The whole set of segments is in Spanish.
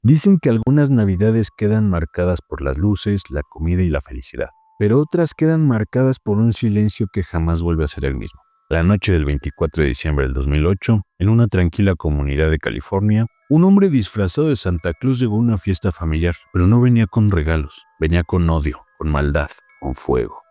Dicen que algunas navidades quedan marcadas por las luces, la comida y la felicidad, pero otras quedan marcadas por un silencio que jamás vuelve a ser el mismo. La noche del 24 de diciembre del 2008, en una tranquila comunidad de California, un hombre disfrazado de Santa Claus llegó a una fiesta familiar, pero no venía con regalos, venía con odio, con maldad, con fuego.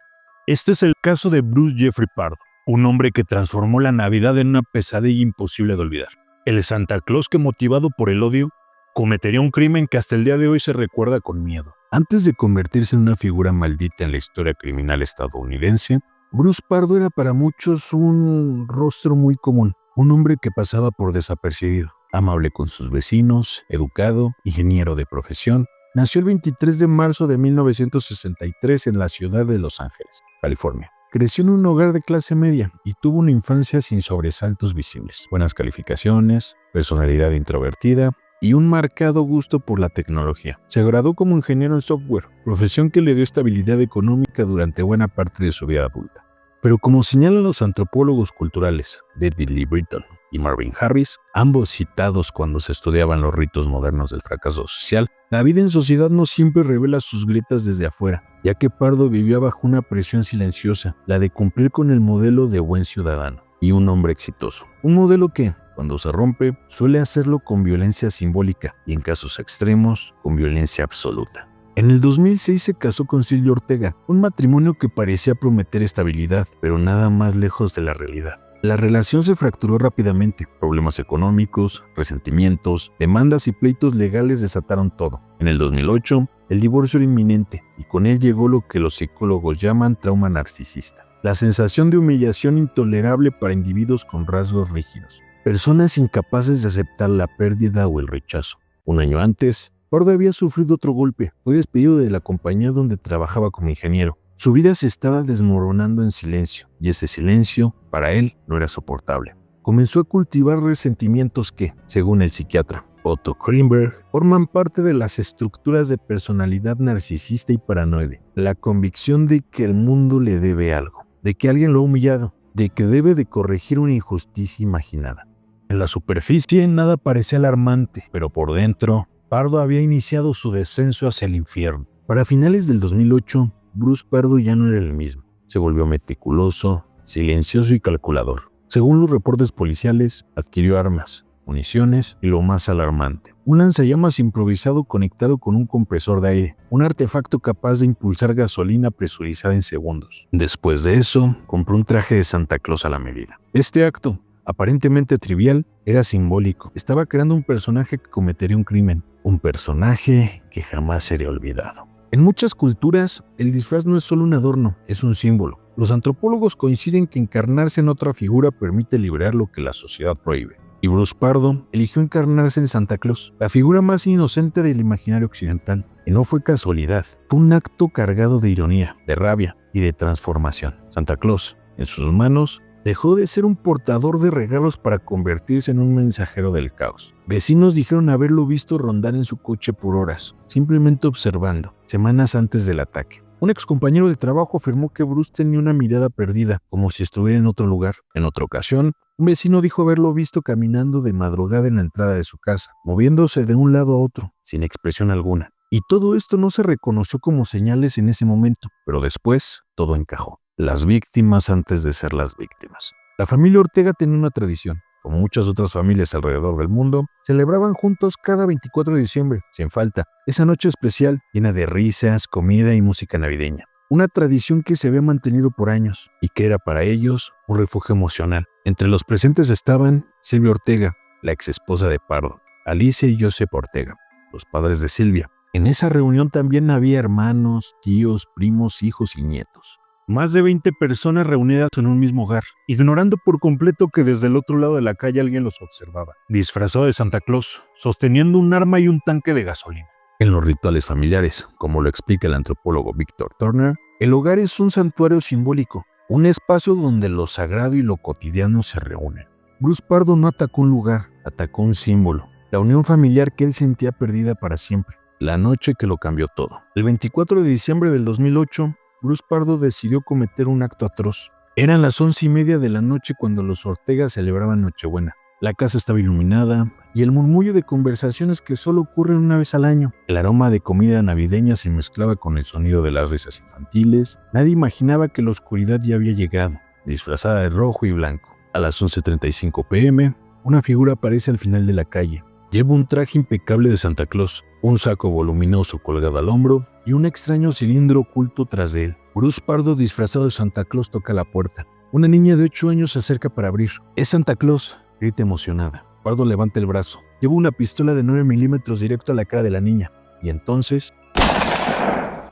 Este es el caso de Bruce Jeffrey Pardo, un hombre que transformó la Navidad en una pesadilla imposible de olvidar. El Santa Claus que, motivado por el odio, cometería un crimen que hasta el día de hoy se recuerda con miedo. Antes de convertirse en una figura maldita en la historia criminal estadounidense, Bruce Pardo era para muchos un rostro muy común, un hombre que pasaba por desapercibido, amable con sus vecinos, educado, ingeniero de profesión. Nació el 23 de marzo de 1963 en la ciudad de Los Ángeles, California. Creció en un hogar de clase media y tuvo una infancia sin sobresaltos visibles. Buenas calificaciones, personalidad introvertida y un marcado gusto por la tecnología. Se graduó como ingeniero en software, profesión que le dio estabilidad económica durante buena parte de su vida adulta. Pero como señalan los antropólogos culturales David Lee Britton y Marvin Harris, ambos citados cuando se estudiaban los ritos modernos del fracaso social, la vida en sociedad no siempre revela sus grietas desde afuera, ya que Pardo vivía bajo una presión silenciosa, la de cumplir con el modelo de buen ciudadano y un hombre exitoso. Un modelo que, cuando se rompe, suele hacerlo con violencia simbólica y, en casos extremos, con violencia absoluta. En el 2006 se casó con Silvia Ortega, un matrimonio que parecía prometer estabilidad, pero nada más lejos de la realidad. La relación se fracturó rápidamente. Problemas económicos, resentimientos, demandas y pleitos legales desataron todo. En el 2008, el divorcio era inminente y con él llegó lo que los psicólogos llaman trauma narcisista. La sensación de humillación intolerable para individuos con rasgos rígidos. Personas incapaces de aceptar la pérdida o el rechazo. Un año antes, Pardo había sufrido otro golpe. Fue despedido de la compañía donde trabajaba como ingeniero. Su vida se estaba desmoronando en silencio, y ese silencio, para él, no era soportable. Comenzó a cultivar resentimientos que, según el psiquiatra Otto Krimberg, forman parte de las estructuras de personalidad narcisista y paranoide. La convicción de que el mundo le debe algo, de que alguien lo ha humillado, de que debe de corregir una injusticia imaginada. En la superficie nada parecía alarmante, pero por dentro, Pardo había iniciado su descenso hacia el infierno. Para finales del 2008, Bruce Pardo ya no era el mismo. Se volvió meticuloso, silencioso y calculador. Según los reportes policiales, adquirió armas, municiones y lo más alarmante, un lanzallamas improvisado conectado con un compresor de aire, un artefacto capaz de impulsar gasolina presurizada en segundos. Después de eso, compró un traje de Santa Claus a la medida. Este acto, aparentemente trivial, era simbólico. Estaba creando un personaje que cometería un crimen, un personaje que jamás sería olvidado. En muchas culturas, el disfraz no es solo un adorno, es un símbolo. Los antropólogos coinciden que encarnarse en otra figura permite liberar lo que la sociedad prohíbe. Y Bruce Pardo eligió encarnarse en Santa Claus, la figura más inocente del imaginario occidental. Y no fue casualidad, fue un acto cargado de ironía, de rabia y de transformación. Santa Claus, en sus manos, dejó de ser un portador de regalos para convertirse en un mensajero del caos. Vecinos dijeron haberlo visto rondar en su coche por horas, simplemente observando, semanas antes del ataque. Un excompañero de trabajo afirmó que Bruce tenía una mirada perdida, como si estuviera en otro lugar. En otra ocasión, un vecino dijo haberlo visto caminando de madrugada en la entrada de su casa, moviéndose de un lado a otro, sin expresión alguna. Y todo esto no se reconoció como señales en ese momento, pero después todo encajó. Las víctimas antes de ser las víctimas. La familia Ortega tenía una tradición. Como muchas otras familias alrededor del mundo, celebraban juntos cada 24 de diciembre, sin falta, esa noche especial llena de risas, comida y música navideña. Una tradición que se había mantenido por años y que era para ellos un refugio emocional. Entre los presentes estaban Silvia Ortega, la ex esposa de Pardo, Alicia y Joseph Ortega, los padres de Silvia. En esa reunión también había hermanos, tíos, primos, hijos y nietos. Más de 20 personas reunidas en un mismo hogar, ignorando por completo que desde el otro lado de la calle alguien los observaba, disfrazado de Santa Claus, sosteniendo un arma y un tanque de gasolina. En los rituales familiares, como lo explica el antropólogo Victor Turner, el hogar es un santuario simbólico, un espacio donde lo sagrado y lo cotidiano se reúnen. Bruce Pardo no atacó un lugar, atacó un símbolo, la unión familiar que él sentía perdida para siempre, la noche que lo cambió todo. El 24 de diciembre del 2008, Bruce Pardo decidió cometer un acto atroz. Eran las 11:30 de la noche cuando los Ortega celebraban Nochebuena. La casa estaba iluminada y el murmullo de conversaciones que solo ocurren una vez al año. El aroma de comida navideña se mezclaba con el sonido de las risas infantiles. Nadie imaginaba que la oscuridad ya había llegado, disfrazada de rojo y blanco. A las 11:35 p.m., una figura aparece al final de la calle. Lleva un traje impecable de Santa Claus, un saco voluminoso colgado al hombro y un extraño cilindro oculto tras de él. Bruce Pardo, disfrazado de Santa Claus, toca la puerta. Una niña de 8 años se acerca para abrir. «¡Es Santa Claus!», grita emocionada. Pardo levanta el brazo. Lleva una pistola de 9 milímetros directo a la cara de la niña. Y entonces,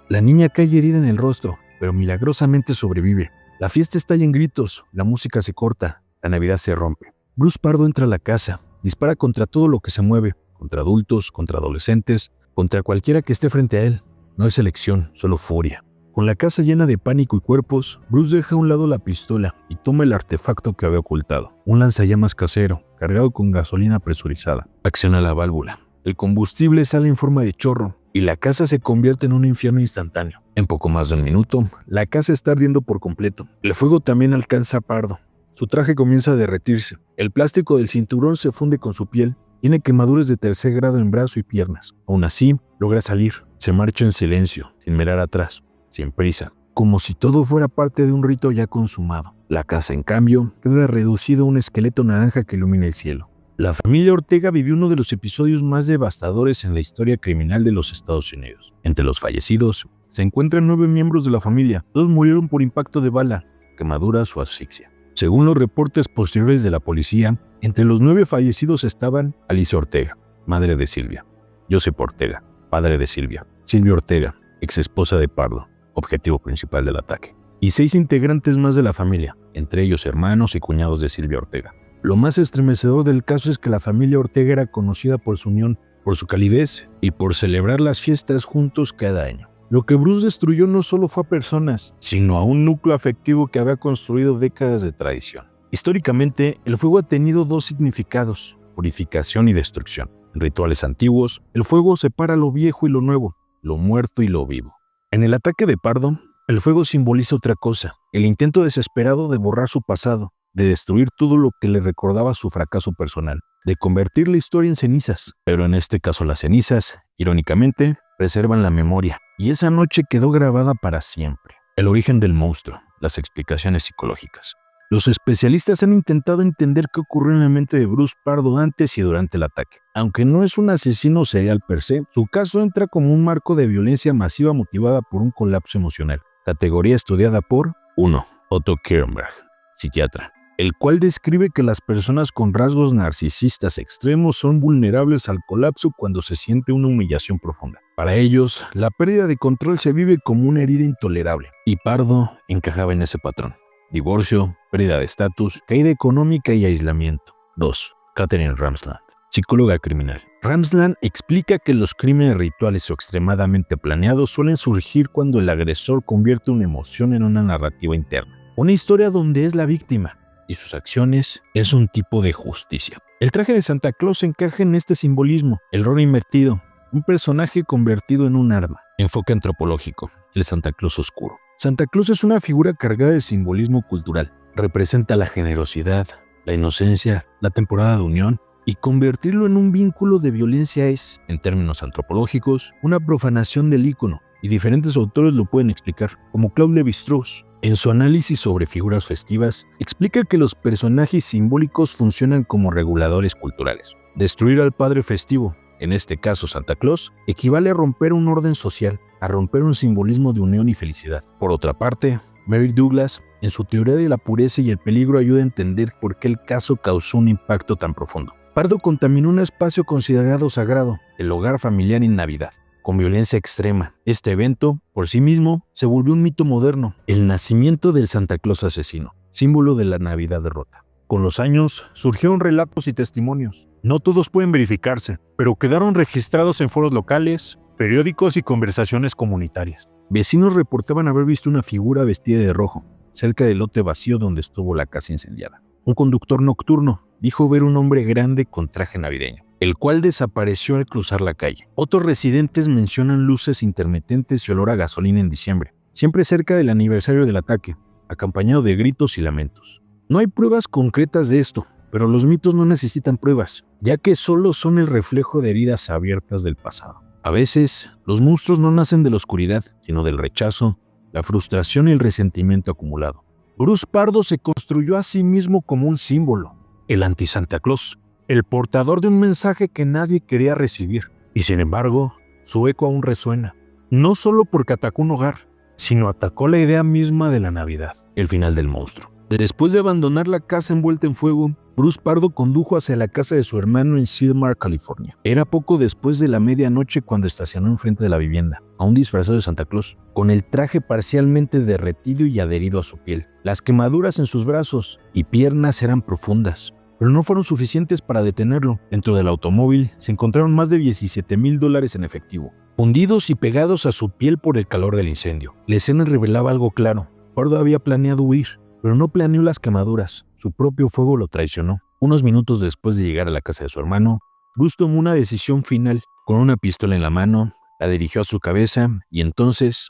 la niña cae herida en el rostro, pero milagrosamente sobrevive. La fiesta estalla en gritos, la música se corta, la Navidad se rompe. Bruce Pardo entra a la casa, dispara contra todo lo que se mueve, contra adultos, contra adolescentes, contra cualquiera que esté frente a él. No es elección, solo furia. Con la casa llena de pánico y cuerpos, Bruce deja a un lado la pistola y toma el artefacto que había ocultado. Un lanzallamas casero, cargado con gasolina presurizada. Acciona la válvula. El combustible sale en forma de chorro y la casa se convierte en un infierno instantáneo. En poco más de un minuto, la casa está ardiendo por completo. El fuego también alcanza a Pardo. Su traje comienza a derretirse. El plástico del cinturón se funde con su piel. Tiene quemaduras de tercer grado en brazo y piernas. Aún así, logra salir. Se marcha en silencio, sin mirar atrás, sin prisa, como si todo fuera parte de un rito ya consumado. La casa, en cambio, queda reducida a un esqueleto naranja que ilumina el cielo. La familia Ortega vivió uno de los episodios más devastadores en la historia criminal de los Estados Unidos. Entre los fallecidos, se encuentran 9 miembros de la familia. Todos murieron por impacto de bala, quemaduras o asfixia. Según los reportes posteriores de la policía, entre los 9 fallecidos estaban Alicia Ortega, madre de Silvia; Joseph Ortega, padre de Silvia; Silvia Ortega, exesposa de Pardo, objetivo principal del ataque, y 6 integrantes más de la familia, entre ellos hermanos y cuñados de Silvia Ortega. Lo más estremecedor del caso es que la familia Ortega era conocida por su unión, por su calidez y por celebrar las fiestas juntos cada año. Lo que Bruce destruyó no solo fue a personas, sino a un núcleo afectivo que había construido décadas de tradición. Históricamente, el fuego ha tenido 2 significados: purificación y destrucción. En rituales antiguos, el fuego separa lo viejo y lo nuevo, lo muerto y lo vivo. En el ataque de Pardo, el fuego simboliza otra cosa: el intento desesperado de borrar su pasado, de destruir todo lo que le recordaba su fracaso personal, de convertir la historia en cenizas. Pero en este caso las cenizas, irónicamente, preservan la memoria, y esa noche quedó grabada para siempre. El origen del monstruo, las explicaciones psicológicas. Los especialistas han intentado entender qué ocurrió en la mente de Bruce Pardo antes y durante el ataque. Aunque no es un asesino serial per se, su caso entra como un marco de violencia masiva motivada por un colapso emocional. Categoría estudiada por 1. Otto Kierenberg, psiquiatra, el cual describe que las personas con rasgos narcisistas extremos son vulnerables al colapso cuando se siente una humillación profunda. Para ellos, la pérdida de control se vive como una herida intolerable, y Pardo encajaba en ese patrón. Divorcio, pérdida de estatus, caída económica y aislamiento. 2. Catherine Ramsland, psicóloga criminal. Ramsland explica que los crímenes rituales o extremadamente planeados suelen surgir cuando el agresor convierte una emoción en una narrativa interna. Una historia donde es la víctima y sus acciones es un tipo de justicia. El traje de Santa Claus encaja en este simbolismo. El rol invertido, un personaje convertido en un arma. Enfoque antropológico, el Santa Claus oscuro. Santa Claus es una figura cargada de simbolismo cultural. Representa la generosidad, la inocencia, la temporada de unión, y convertirlo en un vínculo de violencia es, en términos antropológicos, una profanación del ícono, y diferentes autores lo pueden explicar, como Claude Lévi-Strauss. En su análisis sobre figuras festivas, explica que los personajes simbólicos funcionan como reguladores culturales. Destruir al padre festivo, en este caso Santa Claus, equivale a romper un orden social, a romper un simbolismo de unión y felicidad. Por otra parte, Mary Douglas, en su teoría de la pureza y el peligro, ayuda a entender por qué el caso causó un impacto tan profundo. Pardo contaminó un espacio considerado sagrado, el hogar familiar en Navidad, con violencia extrema. Este evento, por sí mismo, se volvió un mito moderno, el nacimiento del Santa Claus asesino, símbolo de la Navidad rota. Con los años, surgieron relatos y testimonios. No todos pueden verificarse, pero quedaron registrados en foros locales, periódicos y conversaciones comunitarias. Vecinos reportaban haber visto una figura vestida de rojo, cerca del lote vacío donde estuvo la casa incendiada. Un conductor nocturno dijo ver un hombre grande con traje navideño, el cual desapareció al cruzar la calle. Otros residentes mencionan luces intermitentes y olor a gasolina en diciembre, siempre cerca del aniversario del ataque, acompañado de gritos y lamentos. No hay pruebas concretas de esto, Pero los mitos no necesitan pruebas, ya que solo son el reflejo de heridas abiertas del pasado. A veces, los monstruos no nacen de la oscuridad, sino del rechazo, la frustración y el resentimiento acumulado. Bruce Pardo se construyó a sí mismo como un símbolo, el anti-Santa Claus, el portador de un mensaje que nadie quería recibir. Y sin embargo, su eco aún resuena, no solo porque atacó un hogar, sino atacó la idea misma de la Navidad, el final del monstruo. Después de abandonar la casa envuelta en fuego, Bruce Pardo condujo hacia la casa de su hermano en Silmar, California. Era poco después de la medianoche cuando estacionó enfrente de la vivienda, aún disfrazado de Santa Claus, con el traje parcialmente derretido y adherido a su piel. Las quemaduras en sus brazos y piernas eran profundas, pero no fueron suficientes para detenerlo. Dentro del automóvil se encontraron más de $17,000 en efectivo, hundidos y pegados a su piel por el calor del incendio. La escena revelaba algo claro. Pardo había planeado huir, pero no planeó las quemaduras. Su propio fuego lo traicionó. Unos minutos después de llegar a la casa de su hermano, Bruce tomó una decisión final. Con una pistola en la mano, la dirigió a su cabeza y entonces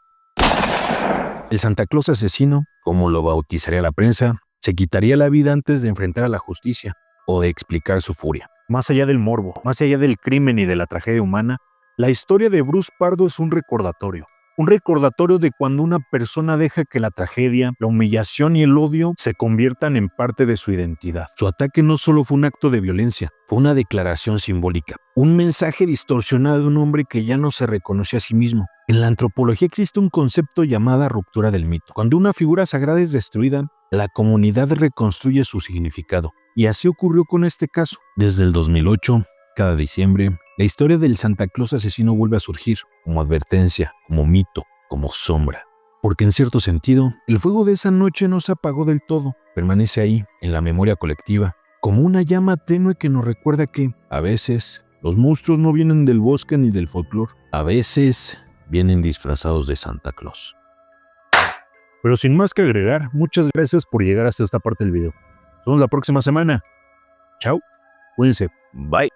el Santa Claus asesino, como lo bautizaría la prensa, se quitaría la vida antes de enfrentar a la justicia o de explicar su furia. Más allá del morbo, más allá del crimen y de la tragedia humana, la historia de Bruce Pardo es un recordatorio. Un recordatorio de cuando una persona deja que la tragedia, la humillación y el odio se conviertan en parte de su identidad. Su ataque no solo fue un acto de violencia, fue una declaración simbólica, un mensaje distorsionado de un hombre que ya no se reconoce a sí mismo. En la antropología existe un concepto llamado ruptura del mito. Cuando una figura sagrada es destruida, la comunidad reconstruye su significado. Y así ocurrió con este caso. Desde el 2008, cada diciembre, la historia del Santa Claus asesino vuelve a surgir, como advertencia, como mito, como sombra. Porque en cierto sentido, el fuego de esa noche no se apagó del todo, permanece ahí, en la memoria colectiva, como una llama tenue que nos recuerda que, a veces, los monstruos no vienen del bosque ni del folclore, a veces vienen disfrazados de Santa Claus. Pero sin más que agregar, muchas gracias por llegar hasta esta parte del video. Nos vemos la próxima semana. Chao, cuídense, bye.